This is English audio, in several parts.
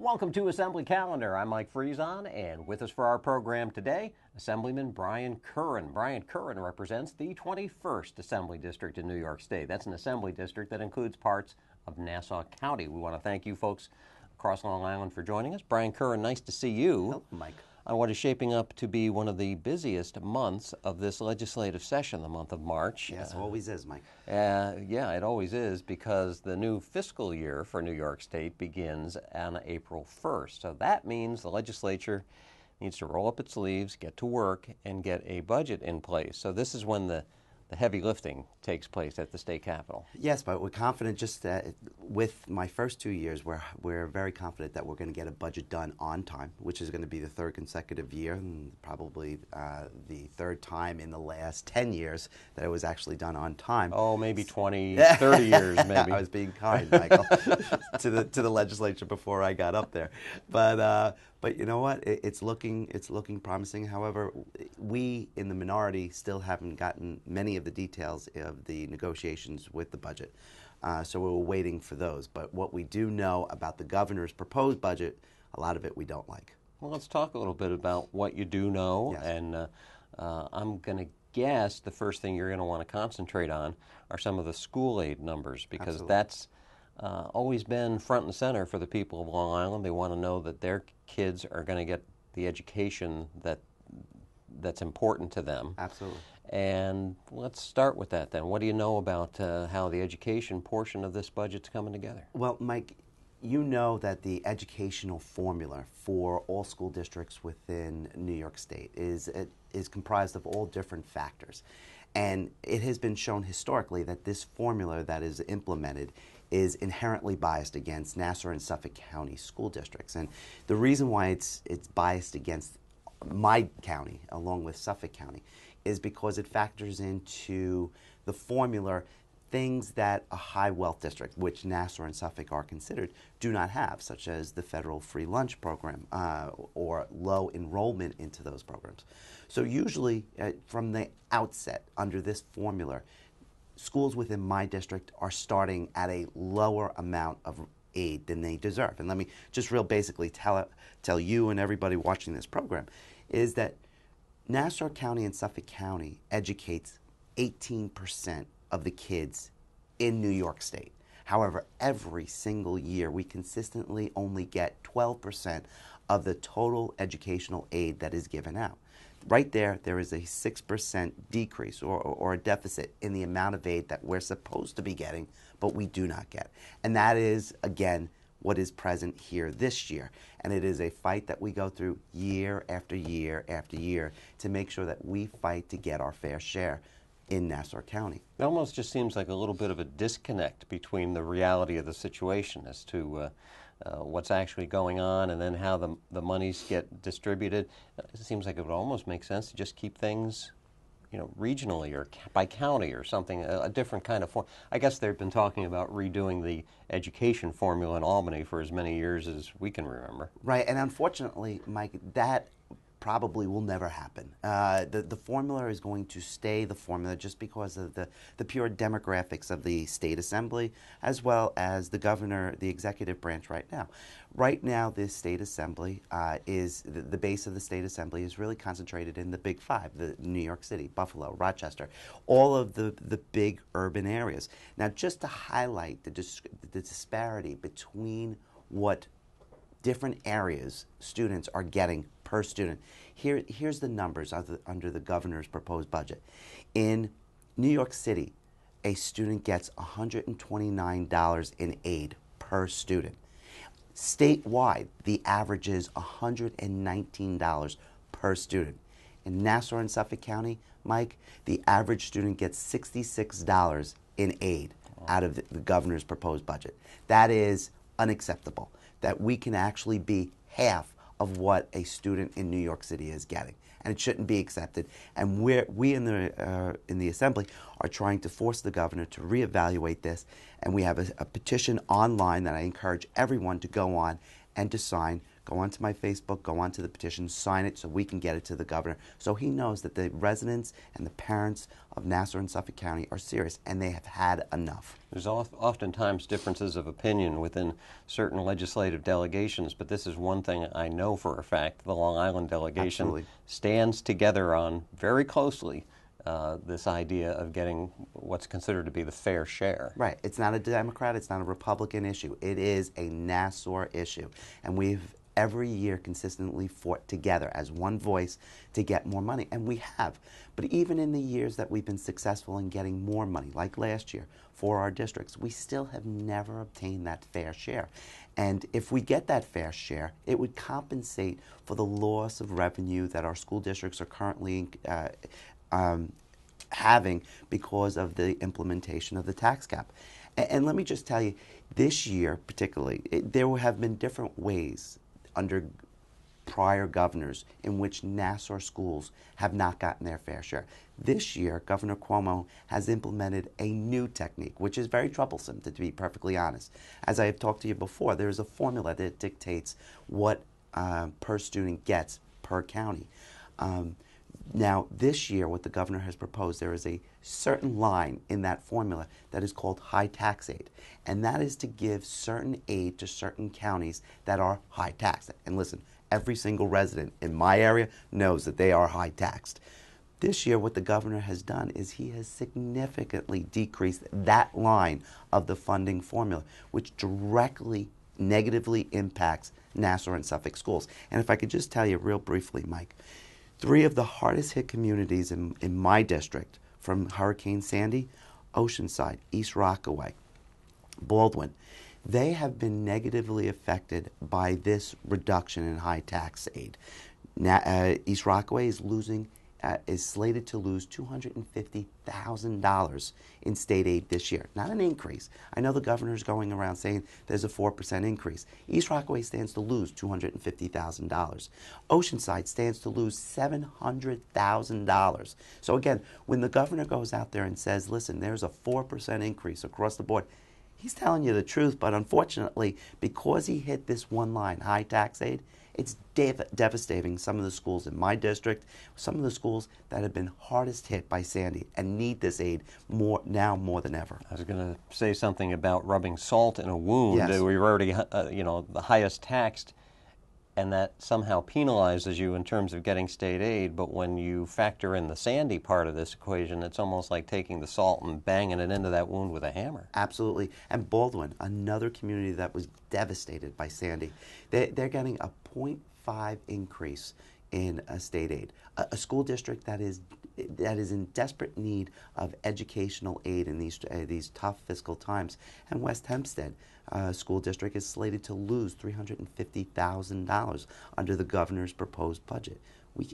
Welcome to Assembly Calendar. I'm Mike Friesen, and with us for our program today, Assemblyman Brian Curran. Brian Curran represents the 21st Assembly District in New York State. That's an assembly district that includes parts of Nassau County. We want to thank you folks across Long Island for joining us. Brian Curran, nice to see you. Hello, Mike. On what is shaping up to be one of the busiest months of this legislative session, the month of March. Yes, always is, Mike. Yeah, it always is, because the new fiscal year for New York State begins on April 1st. So that means the legislature needs to roll up its sleeves, get to work, and get a budget in place. So this is when the heavy lifting takes place at the state capitol. Yes, but we're confident just that with my first 2 years, we're very confident that we're going to get a budget done on time, which is going to be the third consecutive year and probably the third time in the last 10 years that it was actually done on time. Oh, maybe 20, 30 years, maybe. I was being kind, Michael, to the legislature before I got up there. But you know what? It's looking promising. However, we in the minority still haven't gotten many of the details of the negotiations with the budget. So we're waiting for those. But what we do know about the governor's proposed budget, a lot of it we don't like. Well, let's talk a little bit about what you do know. Yes. And I'm going to guess the first thing you're going to want to concentrate on are some of the school aid numbers, because Absolutely. that's always been front and center for the people of Long Island. They want to know that their kids are going to get the education that's important to them. Absolutely. And let's start with that then. What do you know about how the education portion of this budget's coming together? Well, Mike, you know that the educational formula for all school districts within New York State is comprised of all different factors. And it has been shown historically that this formula that is implemented is inherently biased against Nassau and Suffolk County school districts. And the reason why it's biased against my county, along with Suffolk County, is because it factors into the formula things that a high wealth district, which Nassau and Suffolk are considered, do not have, such as the federal free lunch program or low enrollment into those programs. So usually from the outset under this formula, schools within my district are starting at a lower amount of aid than they deserve. And let me just real basically tell you and everybody watching this program is that Nassau County and Suffolk County educates 18% of the kids in New York State. However, every single year we consistently only get 12% of the total educational aid that is given out. Right there is a 6% decrease or a deficit in the amount of aid that we're supposed to be getting, but we do not get. And that is, again, what is present here this year. And it is a fight that we go through year after year after year to make sure that we fight to get our fair share in Nassau County. It almost just seems like a little bit of a disconnect between the reality of the situation as to what's actually going on and then how the monies get distributed. It seems like it would almost make sense to just keep things, regionally or by county or something, a different kind of form. I guess they've been talking about redoing the education formula in Albany for as many years as we can remember. Right, and unfortunately, Mike, that probably will never happen. The formula is going to stay the formula just because of the pure demographics of the state assembly as well as the governor, the executive branch right now. Right now, this state assembly is, the base of the state assembly is really concentrated in the big five, the New York City, Buffalo, Rochester, all of the big urban areas. Now, just to highlight the disparity between what different areas students are getting per student. Here's the numbers under the governor's proposed budget. In New York City, a student gets $129 in aid per student. Statewide, the average is $119 per student. In Nassau and Suffolk County, Mike, the average student gets $66 in aid out of the governor's proposed budget. That is unacceptable, that we can actually be half of what a student in New York City is getting, and it shouldn't be accepted. And we in the Assembly are trying to force the governor to reevaluate this, and we have a petition online that I encourage everyone to go on and to sign, go onto my Facebook, go onto the petition, sign it so we can get it to the governor, so he knows that the residents and the parents of Nassau and Suffolk County are serious and they have had enough. There's oftentimes differences of opinion within certain legislative delegations, but this is one thing I know for a fact. The Long Island delegation Absolutely. stands together on very closely this idea of getting what's considered to be the fair share. Right. It's not a Democrat, it's not a Republican issue. It is a Nassau issue. And we've every year consistently fought together as one voice to get more money. And we have. But even in the years that we've been successful in getting more money, like last year, for our districts, we still have never obtained that fair share. And if we get that fair share, it would compensate for the loss of revenue that our school districts are currently having because of the implementation of the tax cap. And let me just tell you, this year particularly, there have been different ways under prior governors in which Nassau schools have not gotten their fair share. This year, Governor Cuomo has implemented a new technique, which is very troublesome, to be perfectly honest. As I have talked to you before, there is a formula that dictates what per student gets per county. Now, this year, what the governor has proposed, there is a certain line in that formula that is called high tax aid. And that is to give certain aid to certain counties that are high taxed. And listen, every single resident in my area knows that they are high taxed. This year, what the governor has done is he has significantly decreased that line of the funding formula, which directly negatively impacts Nassau and Suffolk schools. And if I could just tell you real briefly, Mike, 3 of the hardest hit communities in my district from Hurricane Sandy, Oceanside, East Rockaway, Baldwin, they have been negatively affected by this reduction in high tax aid. East Rockaway is slated to lose $250,000 in state aid this year. Not an increase. I know the governor's going around saying there's a 4% increase. East Rockaway stands to lose $250,000. Oceanside stands to lose $700,000. So again, when the governor goes out there and says, listen, there's a 4% increase across the board, he's telling you the truth, but unfortunately, because he hit this one line, high tax aid, it's devastating some of the schools in my district, some of the schools that have been hardest hit by Sandy and need this aid more than ever. I was going to say something about rubbing salt in a wound. Yes. We're already, the highest taxed, and that somehow penalizes you in terms of getting state aid. But when you factor in the Sandy part of this equation, it's almost like taking the salt and banging it into that wound with a hammer. Absolutely. And Baldwin, another community that was devastated by Sandy, they're getting a 0.5 increase in state aid. A school district that is in desperate need of educational aid in these tough fiscal times. And West Hempstead School District is slated to lose $350,000 under the governor's proposed budget.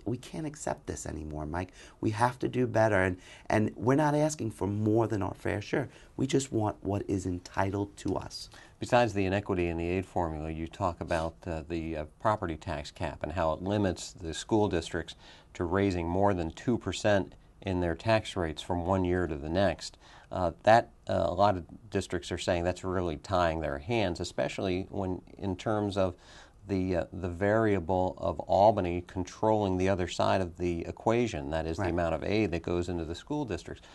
We can't accept this anymore, Mike. We have to do better, and we're not asking for more than our fair share. We just want what is entitled to us. Besides the inequity in the aid formula, you talk about the property tax cap and how it limits the school districts to raising more than 2% in their tax rates from one year to the next. A lot of districts are saying that's really tying their hands, especially when in terms of the variable of Albany controlling the other side of the equation, that is, right, the amount of aid that goes into the school districts.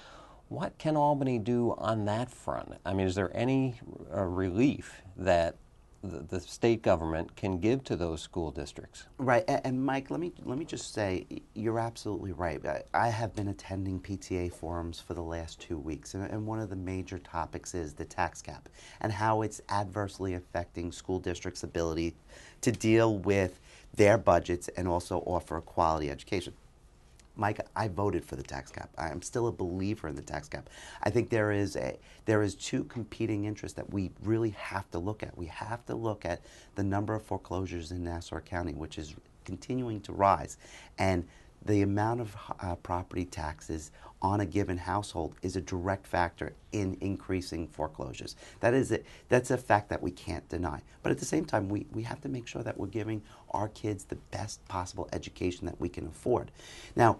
What can Albany do on that front? I mean, is there any relief that the state government can give to those school districts? Right, and Mike, let me just say, you're absolutely right. I have been attending PTA forums for the last 2 weeks, and one of the major topics is the tax cap and how it's adversely affecting school districts' ability to deal with their budgets and also offer a quality education. Mike, I voted for the tax cap. I'm still a believer in the tax cap. I think there is 2 competing interests that we really have to look at. We have to look at the number of foreclosures in Nassau County, which is continuing to rise, and the amount of property taxes on a given household is a direct factor in increasing foreclosures. That's a fact that we can't deny. But at the same time, we have to make sure that we're giving our kids the best possible education that we can afford. Now,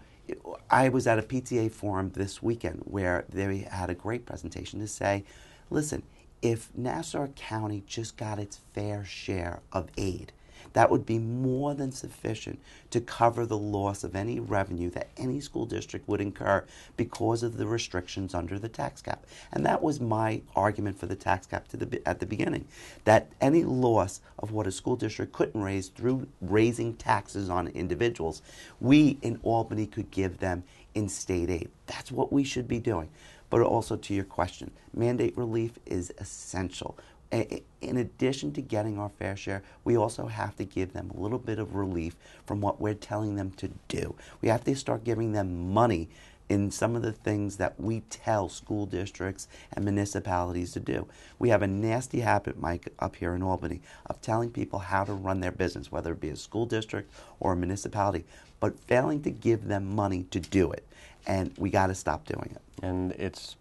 I was at a PTA forum this weekend where they had a great presentation to say, listen, if Nassau County just got its fair share of aid, that would be more than sufficient to cover the loss of any revenue that any school district would incur because of the restrictions under the tax cap. And that was my argument for the tax cap at the beginning, that any loss of what a school district couldn't raise through raising taxes on individuals, we in Albany could give them in state aid. That's what we should be doing. But also to your question, mandate relief is essential. In addition to getting our fair share, we also have to give them a little bit of relief from what we're telling them to do. We have to start giving them money in some of the things that we tell school districts and municipalities to do. We have a nasty habit, Mike, up here in Albany, of telling people how to run their business, whether it be a school district or a municipality, but failing to give them money to do it. And we got to stop doing it. And it's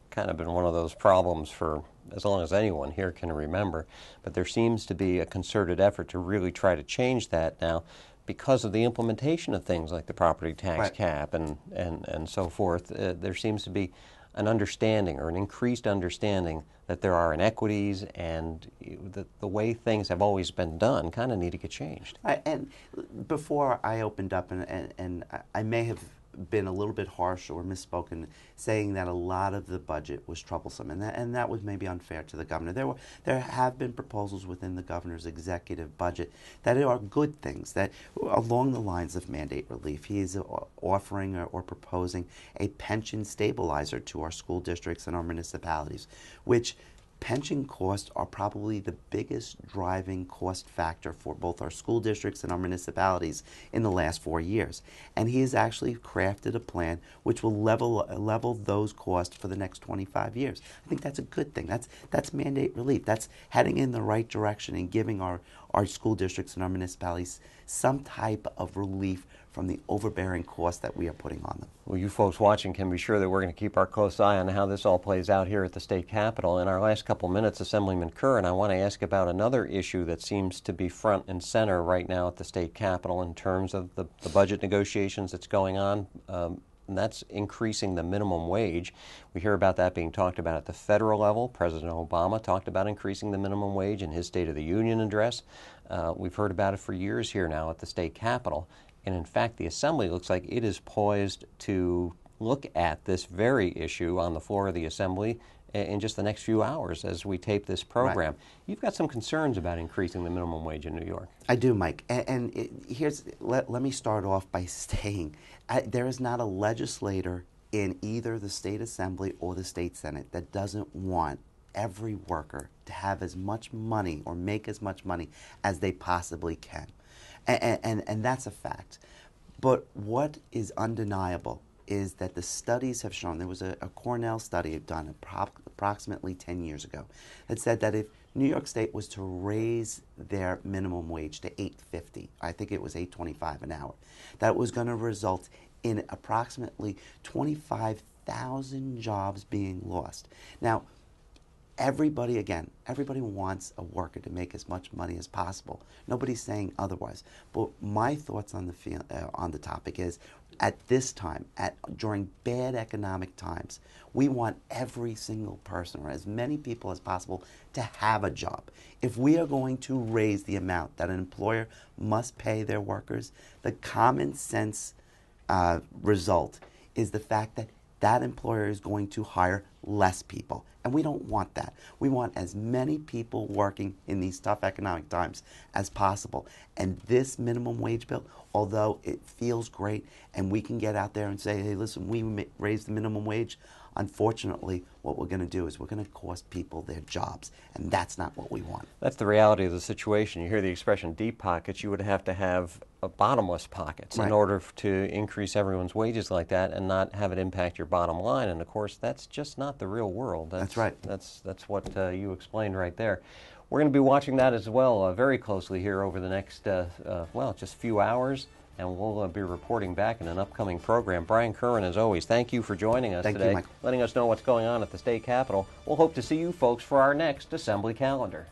kind of been one of those problems for as long as anyone here can remember, but there seems to be a concerted effort to really try to change that now because of the implementation of things like the property tax cap and so forth. There seems to be an understanding or an increased understanding that there are inequities and the way things have always been done kind of need to get changed. And before I opened up, and I may have been a little bit harsh or misspoken, saying that a lot of the budget was troublesome, and that was maybe unfair to the governor. There have been proposals within the governor's executive budget that are good things, that along the lines of mandate relief. He is offering or proposing a pension stabilizer to our school districts and our municipalities, which pension costs are probably the biggest driving cost factor for both our school districts and our municipalities in the last 4 years. And he has actually crafted a plan which will level those costs for the next 25 years. I think that's a good thing. That's mandate relief. That's heading in the right direction and giving our school districts and our municipalities some type of relief from the overbearing cost that we are putting on them. Well, you folks watching can be sure that we're going to keep our close eye on how this all plays out here at the state capitol. In our last couple minutes, Assemblyman Curran, I want to ask about another issue that seems to be front and center right now at the state capitol in terms of the budget negotiations that's going on. And that's increasing the minimum wage. We hear about that being talked about at the federal level. President Obama talked about increasing the minimum wage in his State of the Union address. We've heard about it for years here now at the state capitol. And in fact, the Assembly looks like it is poised to look at this very issue on the floor of the Assembly in just the next few hours as we tape this program. Right. You've got some concerns about increasing the minimum wage in New York. I do, Mike. Let me start off by saying there is not a legislator in either the state Assembly or the state Senate that doesn't want every worker to have as much money or make as much money as they possibly can. And that's a fact. But what is undeniable is that the studies have shown, there was a Cornell study done approximately 10 years ago that said that if New York State was to raise their minimum wage to $8.50, I think it was $8.25 an hour, that was going to result in approximately 25,000 jobs being lost. Now, everybody wants a worker to make as much money as possible. Nobody's saying otherwise. But my thoughts on the topic is, at this time, during bad economic times, we want every single person, or as many people as possible, to have a job. If we are going to raise the amount that an employer must pay their workers, the common sense result is the fact that that employer is going to hire less people. And we don't want that. We want as many people working in these tough economic times as possible. And this minimum wage bill, although it feels great and we can get out there and say, hey, listen, we raised the minimum wage, unfortunately, what we're going to do is we're going to cost people their jobs, and that's not what we want. That's the reality of the situation. You hear the expression deep pockets, you would have to have bottomless pockets in order to increase everyone's wages like that and not have it impact your bottom line. And of course, that's just not the real world. That's right. That's what you explained right there. We're going to be watching that as well very closely here over the next, just a few hours. And we'll be reporting back in an upcoming program. Brian Curran, as always, thank you for joining us today, you, Mike. letting us know what's going on at the state capitol. We'll hope to see you folks for our next Assembly calendar.